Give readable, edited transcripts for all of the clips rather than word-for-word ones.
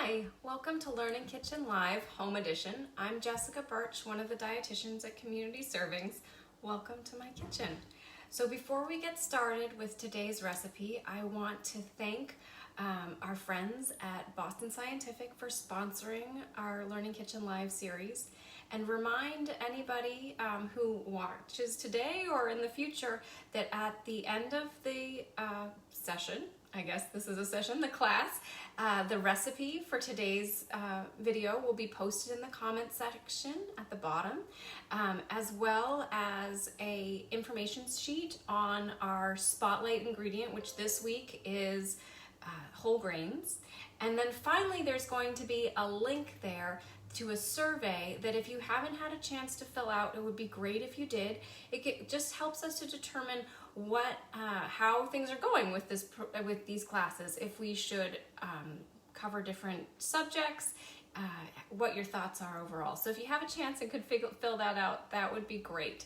Hi, welcome to Learning Kitchen Live Home Edition. I'm Jessica Birch, one of the dietitians at Community Servings. Welcome to my kitchen. So before we get started with today's recipe, I want to thank our friends at Boston Scientific for sponsoring our Learning Kitchen Live series, and remind anybody who watches today or in the future that at the end of the session, I guess this is a session, the class, the recipe for today's video will be posted in the comment section at the bottom, as well as a information sheet on our spotlight ingredient, which this week is whole grains. And then finally, there's going to be a link there to a survey that if you haven't had a chance to fill out, it would be great if you did. It just helps us to determine how things are going with these classes, if we should cover different subjects, what your thoughts are overall. So if you have a chance and could fill that out, that would be great.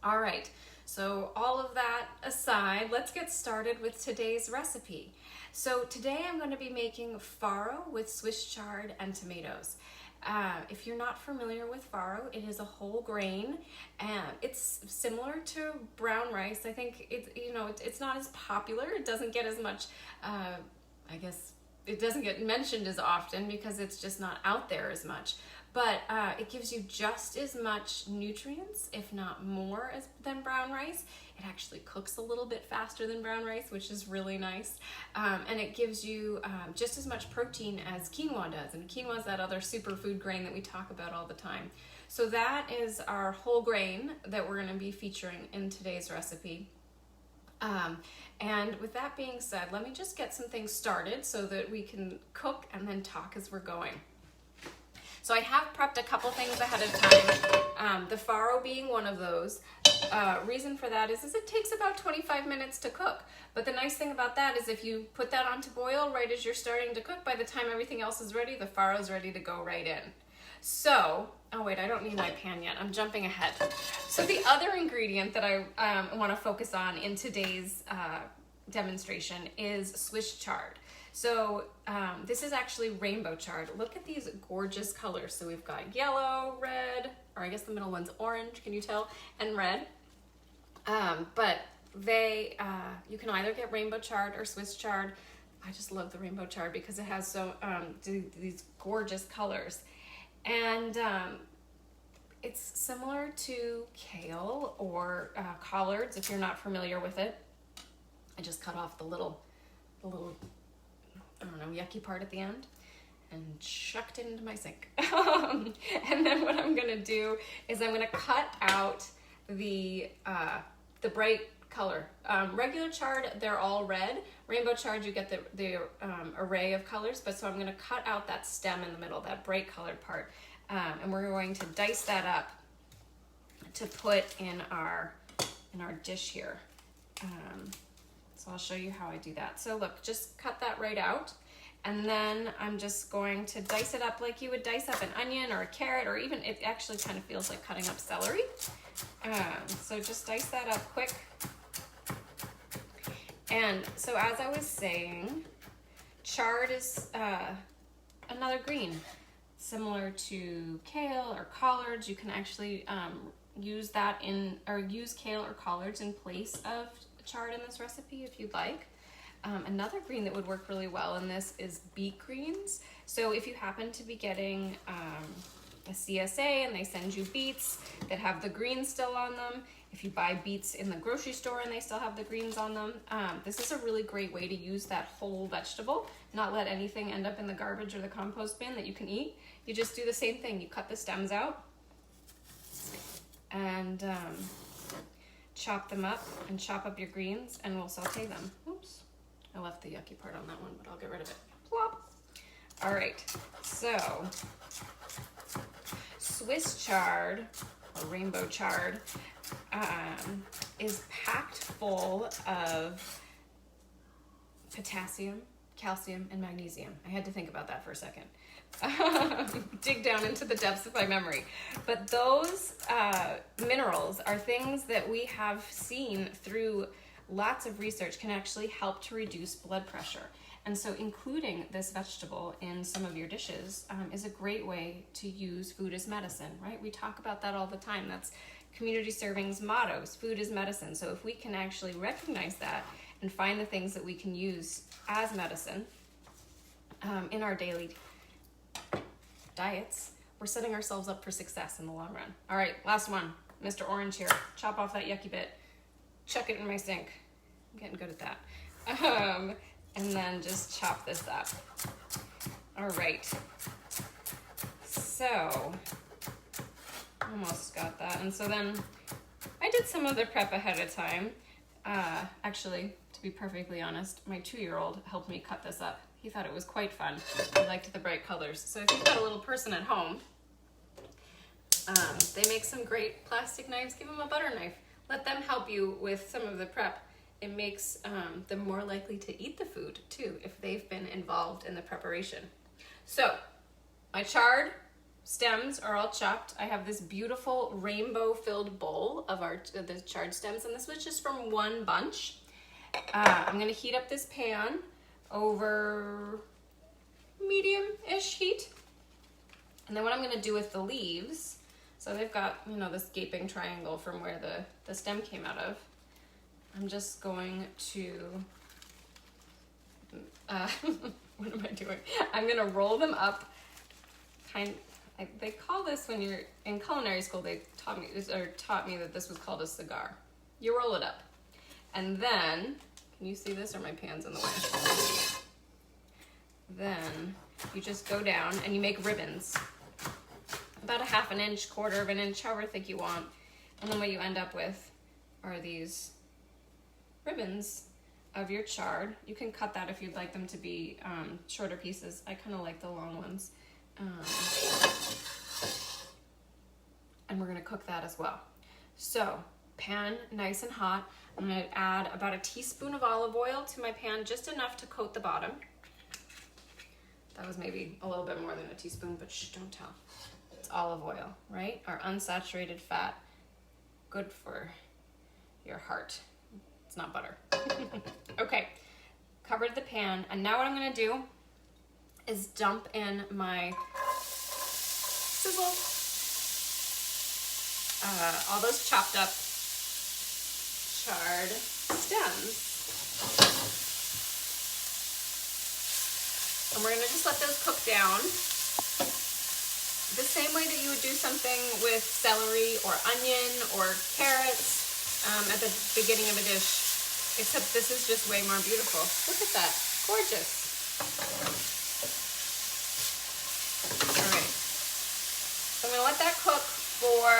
All right, so all of that aside, let's get started with today's recipe. So today I'm going to be making farro with Swiss chard and tomatoes. If you're not familiar with farro, it is a whole grain, and it's similar to brown rice. I think it's not as popular. It doesn't get as much, I guess it doesn't get mentioned as often because it's just not out there as much. But it gives you just as much nutrients, if not more, than brown rice. It actually cooks a little bit faster than brown rice, which is really nice. And it gives you just as much protein as quinoa does. And quinoa is that other superfood grain that we talk about all the time. So that is our whole grain that we're going to be featuring in today's recipe. And with that being said, let me just get some things started so that we can cook and then talk as we're going. So I have prepped a couple things ahead of time, the farro being one of those. Reason for that is it takes about 25 minutes to cook. But the nice thing about that is if you put that on to boil right as you're starting to cook, by the time everything else is ready, the farro is ready to go right in. So, oh wait, I don't need my pan yet. I'm jumping ahead. So the other ingredient that I want to focus on in today's demonstration is Swiss chard. So this is actually rainbow chard. Look at these gorgeous colors. So we've got yellow, red, or I guess the middle one's orange, can you tell? And red. But you can either get rainbow chard or Swiss chard. I just love the rainbow chard because it has these gorgeous colors. And it's similar to kale or collards if you're not familiar with it. I just cut off the little I don't know, yucky part at the end and chucked it into my sink. And then what I'm gonna do is I'm gonna cut out the bright color. Regular chard, they're all red. Rainbow chard, you get the array of colors, but so I'm gonna cut out that stem in the middle, that bright colored part. And we're going to dice that up to put in our dish here. So I'll show you how I do that. So look, just cut that right out. And then I'm just going to dice it up like you would dice up an onion or a carrot, or even it actually kind of feels like cutting up celery. So just dice that up quick. And so as I was saying, chard is another green. Similar to kale or collards, you can actually use kale or collards in place of chard in this recipe if you'd like. Another green that would work really well in this is beet greens. So if you happen to be getting a CSA and they send you beets that have the greens still on them, if you buy beets in the grocery store and they still have the greens on them, this is a really great way to use that whole vegetable, not let anything end up in the garbage or the compost bin that you can eat. You just do the same thing. You cut the stems out and chop them up and chop up your greens, and we'll saute them. Oops, I left the yucky part on that one, but I'll get rid of it. Plop. All right, so Swiss chard or rainbow chard is packed full of potassium, calcium, and magnesium. I had to think about that for a second. Dig down into the depths of my memory. But those minerals are things that we have seen through lots of research can actually help to reduce blood pressure. And so including this vegetable in some of your dishes is a great way to use food as medicine, right? We talk about that all the time. That's Community Serving's mottos, food is medicine. So if we can actually recognize that and find the things that we can use as medicine in our daily diets, we're setting ourselves up for success in the long run. All right, last one. Mr. Orange here. Chop off that yucky bit. Chuck it in my sink. I'm getting good at that. And then just chop this up. All right. So, almost got that. And so then I did some of the prep ahead of time. Actually, to be perfectly honest, my 2-year-old helped me cut this up. He thought it was quite fun. He liked the bright colors. So if you've got a little person at home, they make some great plastic knives. Give them a butter knife. Let them help you with some of the prep. It makes them more likely to eat the food too if they've been involved in the preparation. So my chard stems are all chopped. I have this beautiful rainbow filled bowl of the chard stems, and this was just from one bunch. I'm gonna heat up this pan over medium-ish heat. And then what I'm gonna do with the leaves, so they've got, this gaping triangle from where the stem came out of. I'm just going to, what am I doing? I'm gonna roll them up, they call this, when you're in culinary school, they taught me that this was called a cigar. You roll it up. And then, can you see this, or my pan's in the way? Then you just go down and you make ribbons. About a 1/2 inch, 1/4 inch, however thick you want. And then what you end up with are these ribbons of your chard. You can cut that if you'd like them to be shorter pieces. I kind of like the long ones. And we're gonna cook that as well. So, pan nice and hot. I'm gonna add about a teaspoon of olive oil to my pan, just enough to coat the bottom. That was maybe a little bit more than a teaspoon, but shh, don't tell. It's olive oil, right? Our unsaturated fat, good for your heart. It's not butter. Okay, covered the pan, and now what I'm gonna do is dump in my sizzle, all those chopped up chard stems. And we're gonna just let those cook down the same way that you would do something with celery or onion or carrots at the beginning of a dish, except this is just way more beautiful. Look at that, gorgeous. All right, so I'm gonna let that cook for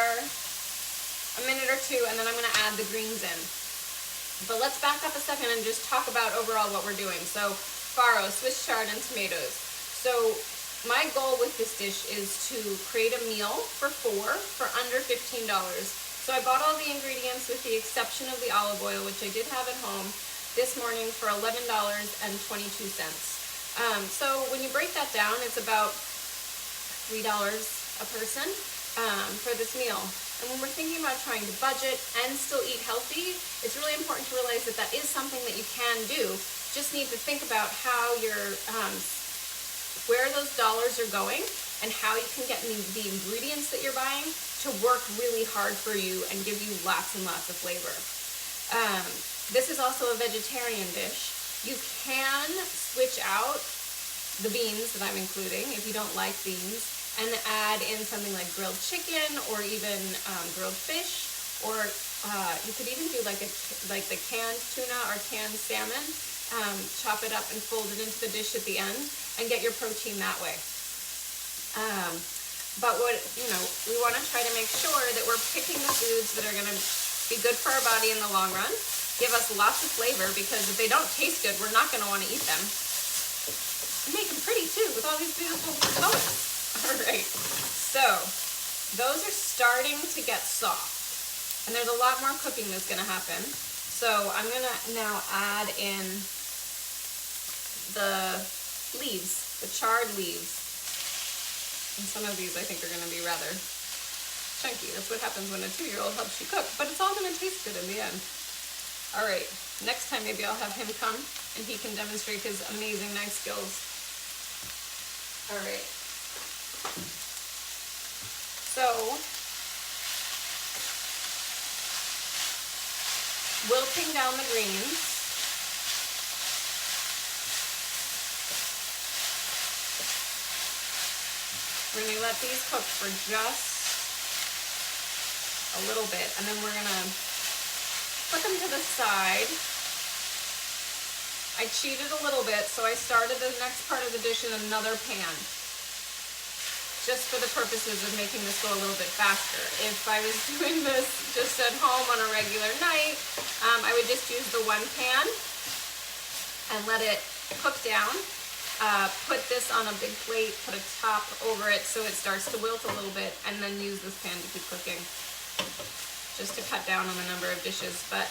a minute or two, and then I'm gonna add the greens in. But let's back up a second and just talk about overall what we're doing. So farro, Swiss chard, and tomatoes. So my goal with this dish is to create a meal for 4 for under $15. So I bought all the ingredients with the exception of the olive oil, which I did have at home this morning for $11.22. So when you break that down, it's about $3 a person for this meal. And when we're thinking about trying to budget and still eat healthy, it's really important to realize that that is something that you can do. Just need to think about how you're, where those dollars are going and how you can get the ingredients that you're buying to work really hard for you and give you lots and lots of flavor. This is also a vegetarian dish. You can switch out the beans that I'm including if you don't like beans, and add in something like grilled chicken or even grilled fish, or you could even do like the canned tuna or canned salmon. Chop it up and fold it into the dish at the end and get your protein that way. But what, we want to try to make sure that we're picking the foods that are going to be good for our body in the long run, give us lots of flavor, because if they don't taste good, we're not going to want to eat them. And make them pretty too with all these beautiful colors. All right, so those are starting to get soft, and there's a lot more cooking that's going to happen. So I'm going to now add in the leaves, the charred leaves. And some of these I think are going to be rather chunky. That's what happens when a 2-year-old helps you cook, but it's all going to taste good in the end. All right, Next time maybe I'll have him come and he can demonstrate his amazing knife skills. All right. So, wilting down the greens. We're gonna let these cook for just a little bit, and then we're gonna put them to the side. I cheated a little bit, so I started the next part of the dish in another pan, just for the purposes of making this go a little bit faster. If I was doing this just at home on a regular night, I would just use the one pan and let it cook down. Put this on a big plate, put a top over it so it starts to wilt a little bit, and then use this pan to keep cooking, just to cut down on the number of dishes. But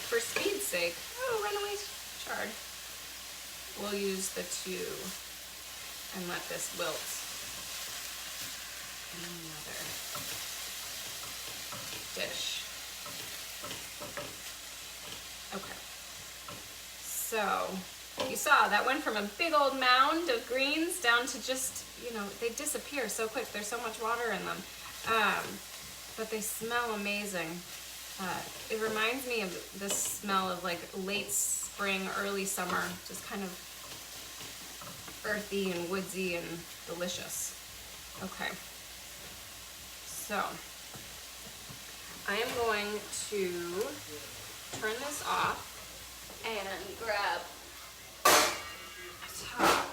for speed's sake, oh, run away, Chard. We'll use the 2 and let this wilt. And another dish. Okay. So, you saw that went from a big old mound of greens down to just, you know, they disappear so quick. There's so much water in them. But they smell amazing. It reminds me of the smell of like late spring, early summer, just kind of earthy and woodsy and delicious. Okay. So, I am going to turn this off and grab a top,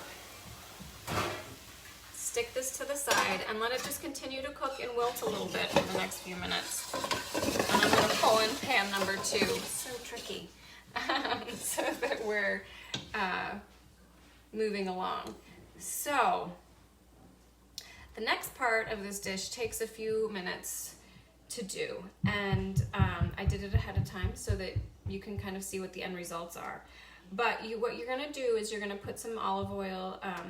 stick this to the side, and let it just continue to cook and wilt a little bit for the next few minutes. And I'm going to pull in pan number 2. So tricky. So that we're moving along. So, the next part of this dish takes a few minutes to do, and I did it ahead of time so that you can kind of see what the end results are. But what you're going to do is you're going to put some olive oil, I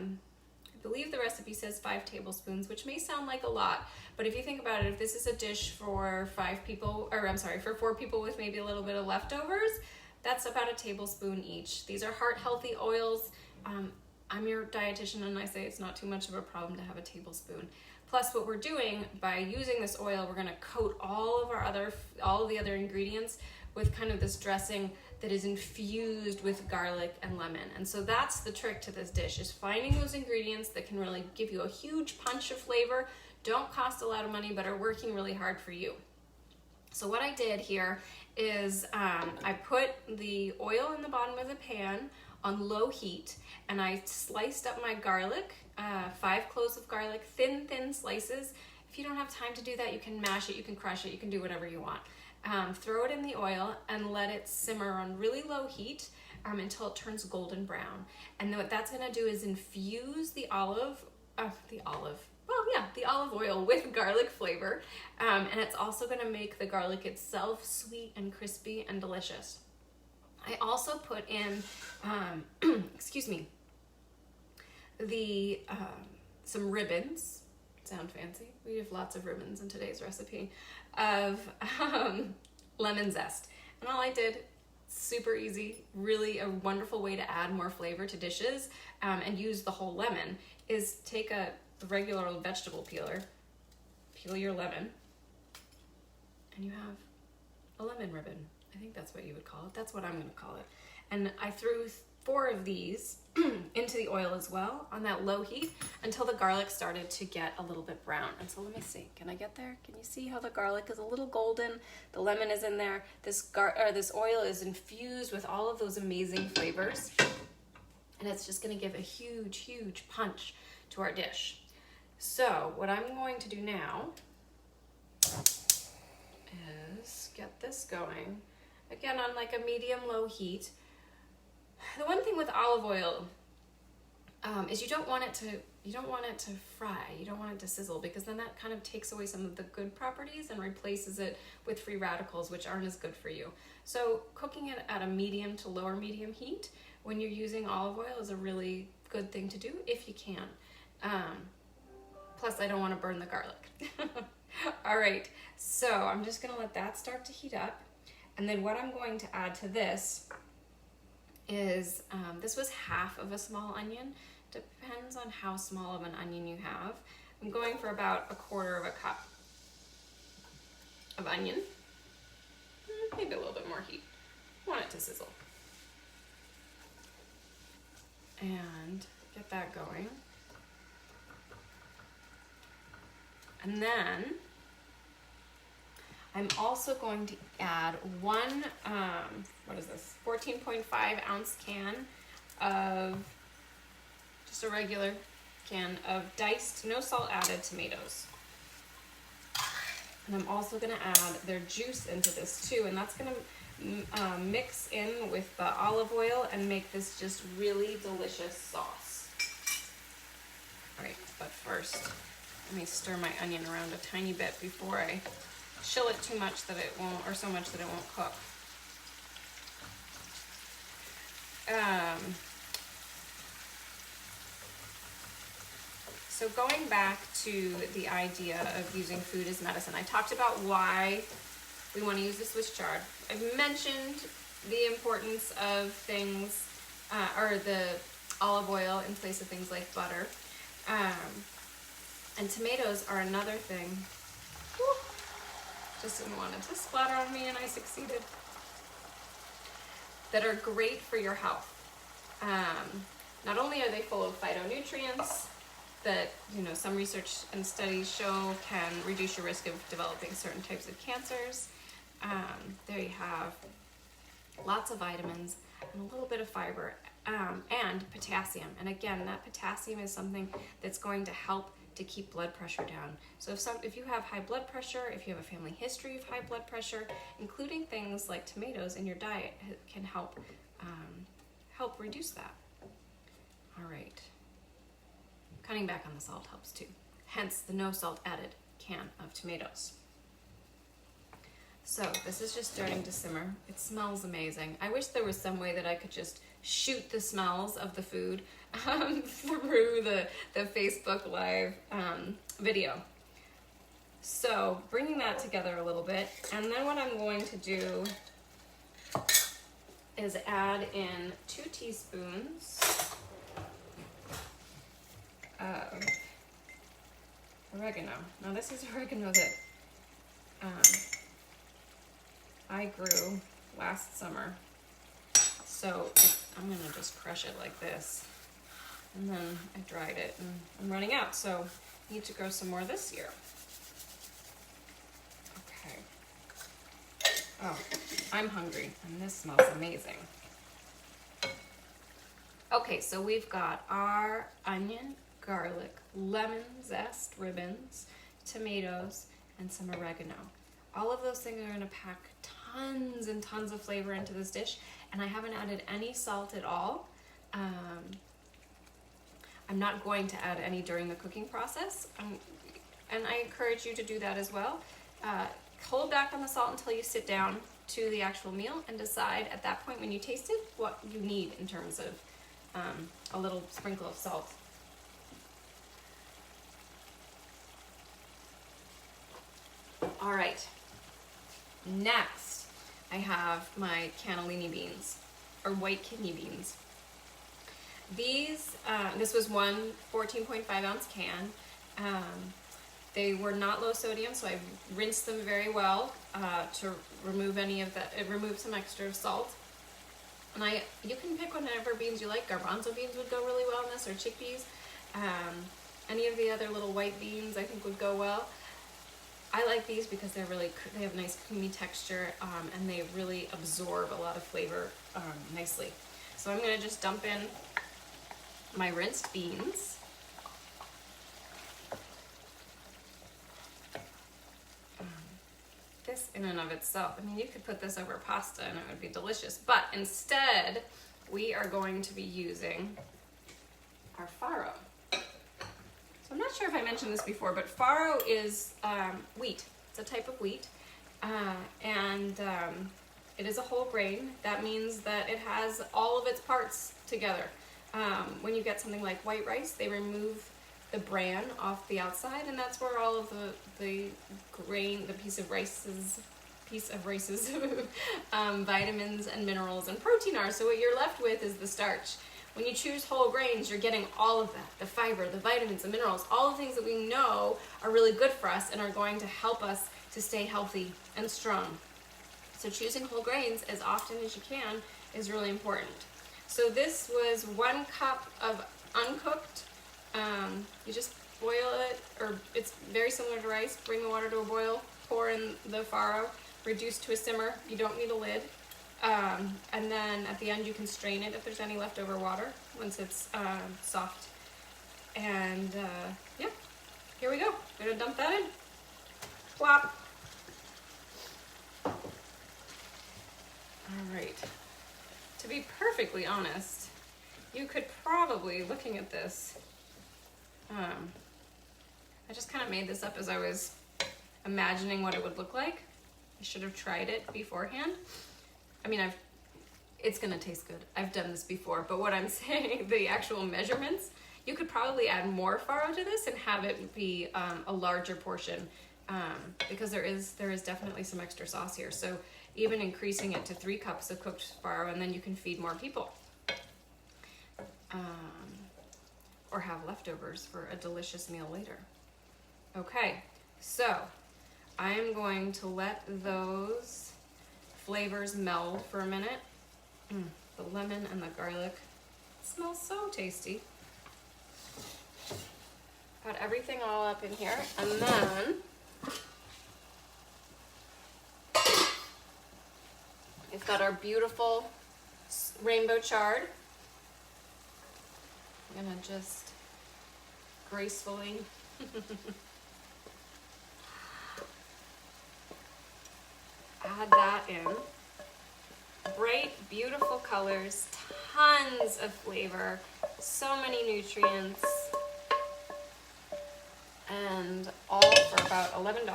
believe the recipe says 5 tablespoons, which may sound like a lot, but if you think about it, if this is a dish for 5 people, or I'm sorry, for 4 people with maybe a little bit of leftovers, that's about a tablespoon each. These are heart-healthy oils. I'm your dietitian and I say it's not too much of a problem to have a tablespoon. Plus what we're doing by using this oil, we're gonna coat all of the other ingredients with kind of this dressing that is infused with garlic and lemon. And so that's the trick to this dish, is finding those ingredients that can really give you a huge punch of flavor, don't cost a lot of money, but are working really hard for you. So what I did here is I put the oil in the bottom of the pan on low heat, and I sliced up my garlic, 5 cloves of garlic, thin slices. If you don't have time to do that, you can mash it, you can crush it, you can do whatever you want. Throw it in the oil and let it simmer on really low heat until it turns golden brown. And what that's gonna do is infuse the olive oil with garlic flavor. And it's also gonna make the garlic itself sweet and crispy and delicious. I also put in, excuse me, some ribbons. Sound fancy? We have lots of ribbons in today's recipe of lemon zest. And all I did, super easy, really a wonderful way to add more flavor to dishes and use the whole lemon, is take a regular old vegetable peeler, peel your lemon, and you have a lemon ribbon. I think that's what you would call it. That's what I'm going to call it. And I threw 4 of these into the oil as well on that low heat until the garlic started to get a little bit brown. And so let me see. Can I get there? Can you see how the garlic is a little golden? The lemon is in there. This oil is infused with all of those amazing flavors. And it's just going to give a huge punch to our dish. So what I'm going to do now is get this going. Again, on like a medium-low heat. The one thing with olive oil is you don't want it to fry. You don't want it to sizzle, because then that kind of takes away some of the good properties and replaces it with free radicals, which aren't as good for you. So cooking it at a medium to lower medium heat when you're using olive oil is a really good thing to do if you can. Plus, I don't want to burn the garlic. All right, so I'm just gonna let that start to heat up. And then what I'm going to add to this is, this was half of a small onion. Depends on how small of an onion you have. I'm going for about 1/4 cup of onion. Maybe a little bit more heat. I want it to sizzle. And get that going. And then I'm also going to add one, 14.5 ounce can of, just a regular can of diced, no salt added tomatoes. And I'm also gonna add their juice into this too, and that's gonna mix in with the olive oil and make this just really delicious sauce. All right, but first, let me stir my onion around a tiny bit before I chill it too much that it won't, or so much that it won't cook. So going back to the idea of using food as medicine, I talked about why we want to use the Swiss chard. I've mentioned the importance of things, or the olive oil in place of things like butter. And tomatoes are another thing. Woo! Just didn't want it to splatter on me, and I succeeded. That are great for your health. Not only are they full of phytonutrients that, you know, some research and studies show can reduce your risk of developing certain types of cancers. There you have lots of vitamins and a little bit of fiber, and potassium. And again, that potassium is something that's going to help to keep blood pressure down. So if you have high blood pressure, if you have a family history of high blood pressure, including things like tomatoes in your diet can help reduce that. All right. Cutting back on the salt helps too. Hence the no salt added can of tomatoes. So this is just starting to simmer. It smells amazing. I wish there was some way that I could just shoot the smells of the food through the Facebook Live video. So bringing that together a little bit, and then what I'm going to do is add in 2 teaspoons of oregano. Now this is oregano that I grew last summer. So I'm gonna just crush it like this. And then I dried it and I'm running out, so I need to grow some more this year. Okay. Oh, I'm hungry and this smells amazing. Okay, so we've got our onion, garlic, lemon zest ribbons, tomatoes, and some oregano. All of those things are gonna pack tons and tons of flavor into this dish, and I haven't added any salt at all. I'm not going to add any during the cooking process, and I encourage you to do that as well. Hold back on the salt until you sit down to the actual meal and decide at that point when you taste it what you need in terms of a little sprinkle of salt. All right, next I have my cannellini beans, or white kidney beans. These, this was one 14.5 ounce can. They were not low sodium, so I rinsed them very well to remove any of that, remove some extra salt. And you can pick whatever beans you like. Garbanzo beans would go really well in this, or chickpeas. Any of the other little white beans I think would go well. I like these because they have nice creamy texture, and they really absorb a lot of flavor nicely. So I'm gonna just dump in my rinsed beans. This in and of itself, I mean, you could put this over pasta and it would be delicious, but instead we are going to be using our farro. So I'm not sure if I mentioned this before, but farro is wheat. It's a type of wheat, and it is a whole grain. That means that it has all of its parts together. When you get something like white rice, they remove the bran off the outside, and that's where all of the grain, the piece piece of rice's vitamins and minerals and protein are. So what you're left with is the starch. When you choose whole grains, you're getting all of that, the fiber, the vitamins, the minerals, all the things that we know are really good for us and are going to help us to stay healthy and strong. So choosing whole grains as often as you can is really important. So this was 1 cup of uncooked. You just boil it, or it's very similar to rice. Bring the water to a boil, pour in the farro, reduce to a simmer. You don't need a lid. And then at the end you can strain it if there's any leftover water once it's soft. And yeah, here we go. I'm gonna dump that in. Plop. All right. To be perfectly honest, you could probably, looking at this, I just kind of made this up as I was imagining what it would look like. I should have tried it beforehand. I mean, it's gonna taste good. I've done this before, but what I'm saying, the actual measurements, you could probably add more farro to this and have it be a larger portion, because there is definitely some extra sauce here. So even increasing it to 3 cups of cooked farro, and then you can feed more people. Or have leftovers for a delicious meal later. Okay, so I am going to let those flavors meld for a minute. The lemon and the garlic, it smells so tasty. Got everything all up in here, and then we've got our beautiful rainbow chard. I'm gonna just gracefully add that in. Bright, beautiful colors, tons of flavor, so many nutrients, and all for about $11.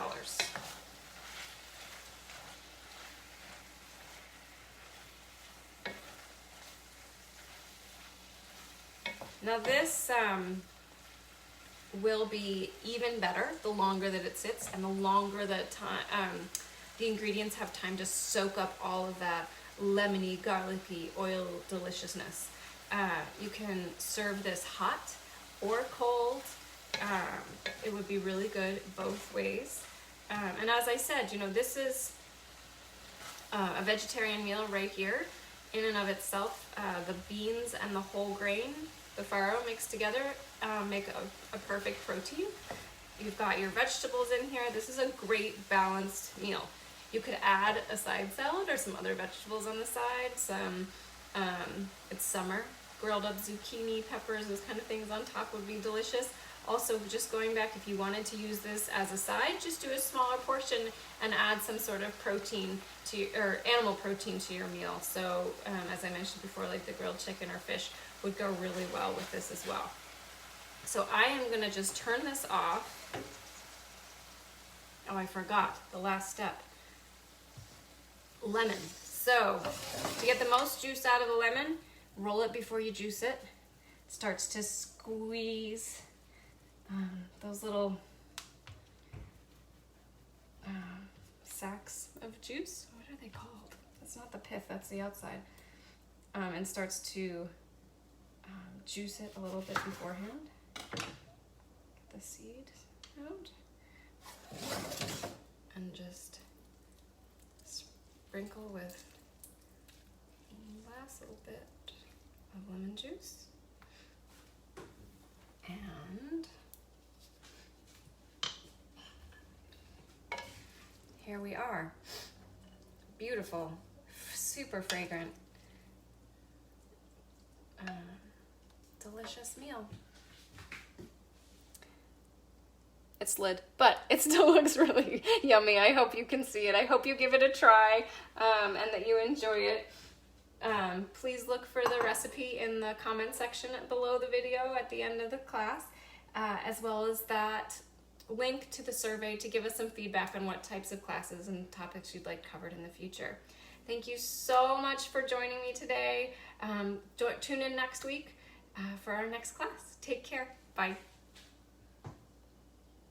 Now this will be even better the longer that it sits and the longer that the ingredients have time to soak up all of that lemony, garlicky, oil deliciousness. You can serve this hot or cold. It would be really good both ways. And as I said, you know, this is a vegetarian meal right here. In and of itself, the beans and the whole grain, the farro mixed together, make a perfect protein. You've got your vegetables in here. This is a great balanced meal. You could add a side salad or some other vegetables on the side. It's summer. Grilled up zucchini, peppers, those kind of things on top would be delicious. Also, just going back, if you wanted to use this as a side, just do a smaller portion and add some sort of protein or animal protein to your meal. So, as I mentioned before, like the grilled chicken or fish would go really well with this as well. So I am gonna just turn this off. Oh, I forgot the last step. Lemon. So to get the most juice out of the lemon, roll it before you juice it. It starts to squeeze those little sacks of juice. What are they called? That's not the pith, that's the outside. And starts to juice it a little bit beforehand. Get the seed out. And just sprinkle with last little bit of lemon juice. And here we are. Beautiful, super fragrant, delicious meal. It's lid, but it still looks really yummy. I hope you can see it. I hope you give it a try and that you enjoy it. Please look for the recipe in the comment section below the video at the end of the class, as well as that link to the survey to give us some feedback on what types of classes and topics you'd like covered in the future. Thank you so much for joining me today. Tune in next week for our next class. Take care. Bye.